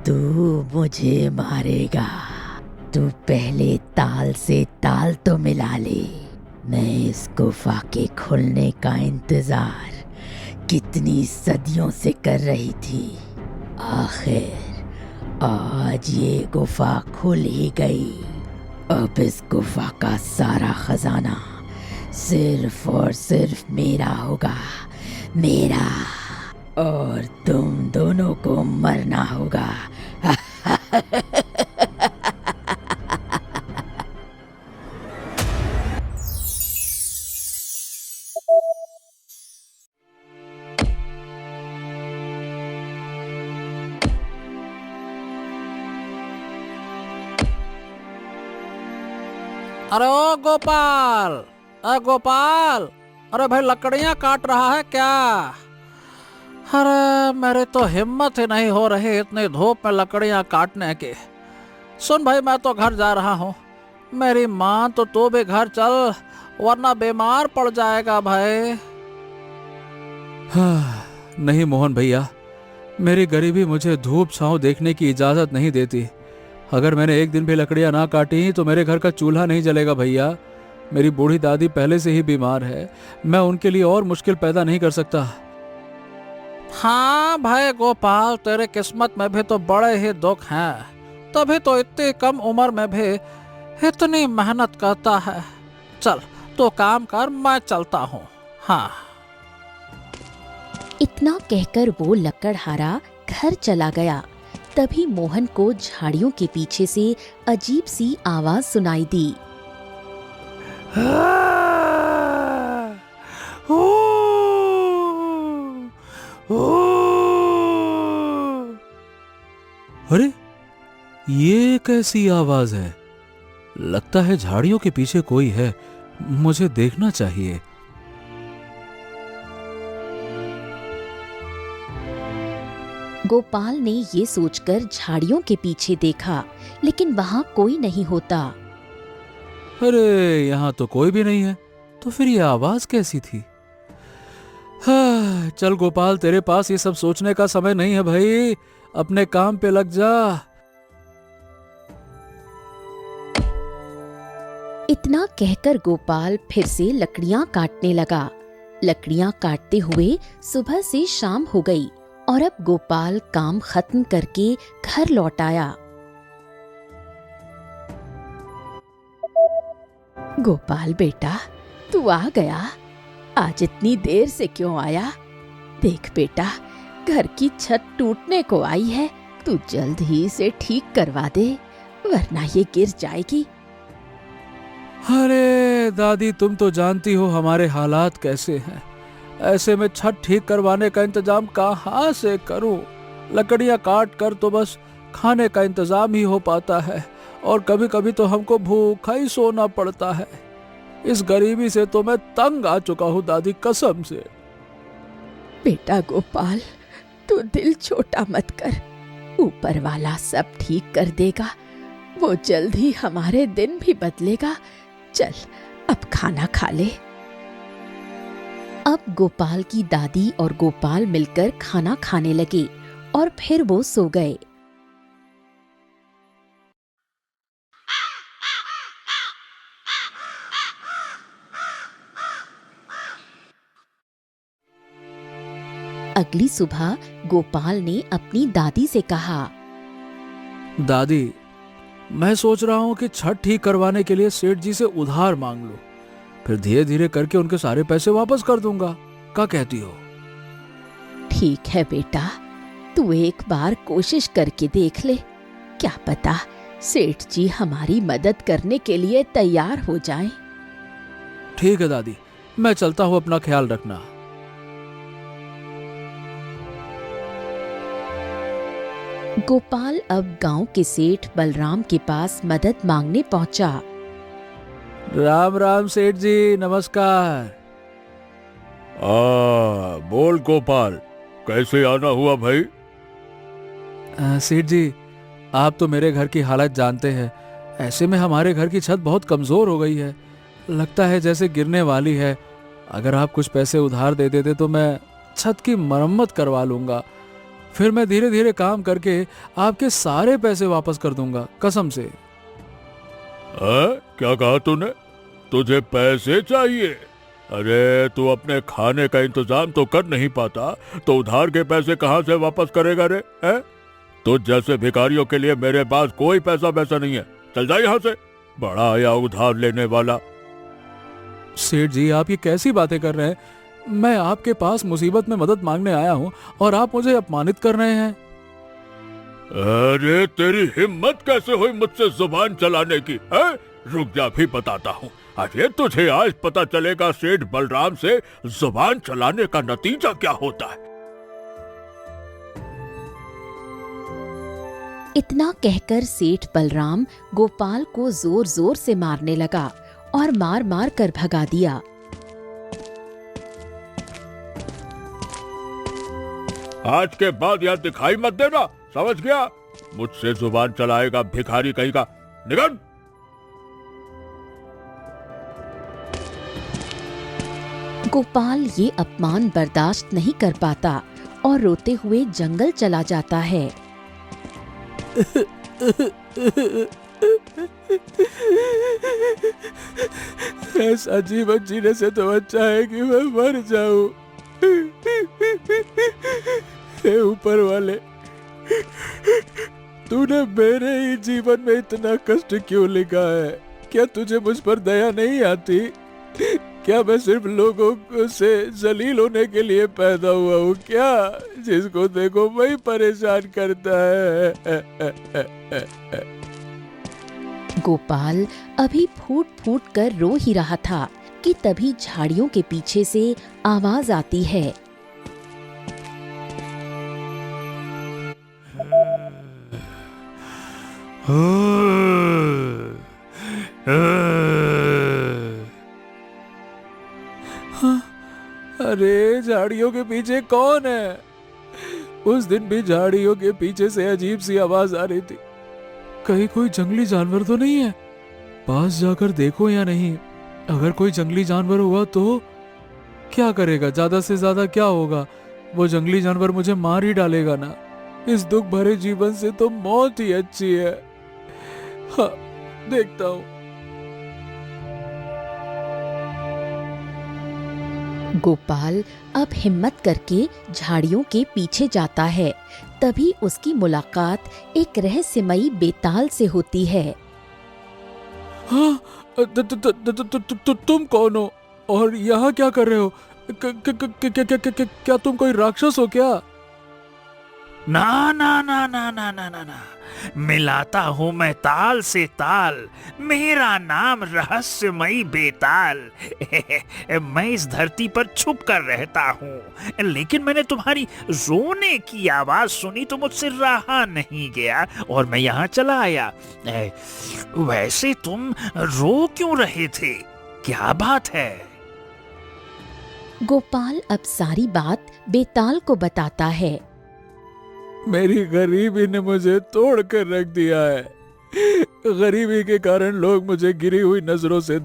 तू मुझे मारेगा। तू पहले ताल से ताल तो मिला ले। मैं इस गुफा के खुलने का इंतजार कितनी सदियों से कर रही थी। आखिर आज ये गुफा खुल ही गई। अब इस गुफा का सारा खजाना सिर्फ और सिर्फ मेरा होगा, मेरा। और तुम दोनों को मरना होगा। अरे ओ गोपाल, अरे गोपाल, अरे भाई लकड़ियां काट रहा है क्या? अरे मेरी तो हिम्मत ही नहीं हो रही इतनी धूप में लकड़ियां काटने की। सुन भाई, मैं तो घर जा रहा हूँ। मेरी माँ तो तू भी घर चल, वरना बीमार पड़ जाएगा भाई। हाँ, नहीं मोहन भैया, मेरी गरीबी मुझे धूप छांव देखने की इजाजत नहीं देती। अगर मैंने एक दिन भी लकड़ियां ना काटी तो मेरे घर का चूल्हा नहीं जलेगा भैया। मेरी बूढ़ी दादी पहले से ही बीमार है, मैं उनके लिए और मुश्किल पैदा नहीं कर सकता। हाँ भाई गोपाल, तेरे किस्मत में भी तो बड़े ही दुख हैं, तभी तो इतनी कम उम्र में भी इतनी मेहनत करता है। चल तो काम कर, मैं चलता हूँ। हाँ। इतना कहकर वो लकड़हारा घर चला गया। तभी मोहन को झाड़ियों के पीछे से अजीब सी आवाज सुनाई दी। अरे ये कैसी आवाज है? लगता है झाड़ियों के पीछे कोई है, मुझे देखना चाहिए। गोपाल ने ये सोचकर झाड़ियों के पीछे देखा, लेकिन वहां कोई नहीं होता। अरे यहाँ तो कोई भी नहीं है, तो फिर ये आवाज कैसी थी? हाँ, चल गोपाल, तेरे पास ये सब सोचने का समय नहीं है भाई, अपने काम पे लग जा। इतना कहकर गोपाल फिर से लकड़ियां काटने लगा। लकड़ियां काटते हुए सुबह से शाम हो गई और अब गोपाल काम खत्म करके घर लौट आया। गोपाल बेटा, तू आ गया? आज इतनी देर से क्यों आया? देख बेटा, घर की छत टूटने को आई है, तू जल्द ही इसे ठीक करवा दे, वरना ये गिर जाएगी। अरे दादी, तुम तो जानती हो हमारे हालात कैसे हैं। ऐसे में छत ठीक करवाने का इंतजाम कहाँ से करूं? लकड़ियां काट कर तो बस खाने का इंतजाम ही हो पाता है, और कभी कभी तो हमको भूखा ही सोना पड़ता है। इस गरीबी से तो मैं तंग आ चुका हूँ दादी, कसम से। बेटा गोपाल, तू दिल छोटा मत कर, ऊपर वाला सब ठीक कर देगा। वो जल्द ही हमारे दिन भी बदलेगा। चल अब खाना खा ले। अब गोपाल की दादी और गोपाल मिलकर खाना खाने लगे और फिर वो सो गए। अगली सुबह गोपाल ने अपनी दादी से कहा, दादी, मैं सोच रहा हूँ कि छत ठीक करवाने के लिए सेठ जी से उधार मांग लूं, फिर धीरे धीरे करके उनके सारे पैसे वापस कर दूंगा। क्या कहती हो? ठीक है बेटा, तू एक बार कोशिश करके देख ले, क्या पता सेठ जी हमारी मदद करने के लिए तैयार हो जाएं। ठीक है दादी, मैं चलता हूँ, अपना ख्याल रखना। गोपाल अब गांव के सेठ बलराम के पास मदद मांगने पहुंचा। राम राम सेठ जी, नमस्कार। बोल गोपाल, कैसे आना हुआ भाई? सेठ जी, आप तो मेरे घर की हालत जानते हैं। ऐसे में हमारे घर की छत बहुत कमजोर हो गई है, लगता है जैसे गिरने वाली है। अगर आप कुछ पैसे उधार दे देते तो मैं छत की मरम्मत करवा लूंगा। फिर मैं धीरे धीरे काम करके आपके सारे पैसे वापस कर दूंगा, कसम से। क्या कहा तूने? तुझे पैसे चाहिए? अरे तू अपने खाने का इंतजाम तो कर नहीं पाता, तो उधार के पैसे कहाँ से वापस करेगा रे? हैं? तुझ जैसे भिखारियों के लिए मेरे पास कोई पैसा वैसा नहीं है। चल जा यहाँ से, बड़ा आया उधार लेने वाला। सेठ जी, आप ये कैसी बातें कर रहे हैं? मैं आपके पास मुसीबत में मदद मांगने आया हूँ और आप मुझे अपमानित कर रहे हैं। अरे तेरी हिम्मत कैसे हुई मुझसे जुबान चलाने की? है? रुक जा, भी बताता हूँ। अरे तुझे आज पता चलेगा सेठ बलराम से जुबान चलाने का नतीजा क्या होता है। इतना कहकर सेठ बलराम गोपाल को जोर जोर से मारने लगा और मार मार कर भगा दिया। आज के बाद यहाँ दिखाई मत देना, समझ गया? मुझसे जुबान चलाएगा भिखारी कहीं का, निकल। गोपाल ये अपमान बर्दाश्त नहीं कर पाता और रोते हुए जंगल चला जाता है। ऐसा जीवन जीने से तो अच्छा है कि मैं मर जाऊं। हे ऊपर वाले, तूने मेरे ही जीवन में इतना कष्ट क्यों लिखा है? क्या तुझे मुझ पर दया नहीं आती? क्या मैं सिर्फ लोगों से जलील होने के लिए पैदा हुआ हूँ क्या? जिसको देखो वही परेशान करता है। गोपाल अभी फूट फूट कर रो ही रहा था कि तभी झाड़ियों के पीछे से आवाज आती है। अरे झाड़ियों के पीछे कौन है? उस दिन भी झाड़ियों के पीछे से अजीब सी आवाज आ रही थी। कहीं कोई जंगली जानवर तो नहीं है? पास जाकर देखो या नहीं? अगर कोई जंगली जानवर हुआ तो क्या करेगा? ज्यादा से ज्यादा क्या होगा? वो जंगली जानवर मुझे मार ही डालेगा ना। इस दुख भरे जीवन से तो मौत ही अच्छी है। हाँ, देखता हूँ। गोपाल अब हिम्मत करके झाड़ियों के पीछे जाता है। तभी उसकी मुलाकात एक रहस्यमयी बेताल से होती है। हाँ, तुम कौन हो और यहाँ क्या कर रहे हो? क्या तुम कोई राक्षस हो क्या? ना ना ना ना ना ना ना ना, मिलाता हूं मैं ताल से ताल। मेरा नाम रहस्यमयी बेताल। मैं इस धरती पर छुप कर रहता हूं, लेकिन मैंने तुम्हारी रोने की आवाज सुनी तो मुझसे रहा नहीं गया और मैं यहाँ चला आया। वैसे तुम रो क्यों रहे थे? क्या बात है? गोपाल अब सारी बात बेताल को बताता है। मेरी गरीबी ने मुझे तोड़ कर रख दिया है। गरीबी के कारण लोग मुझे गिरी हुई नजरों से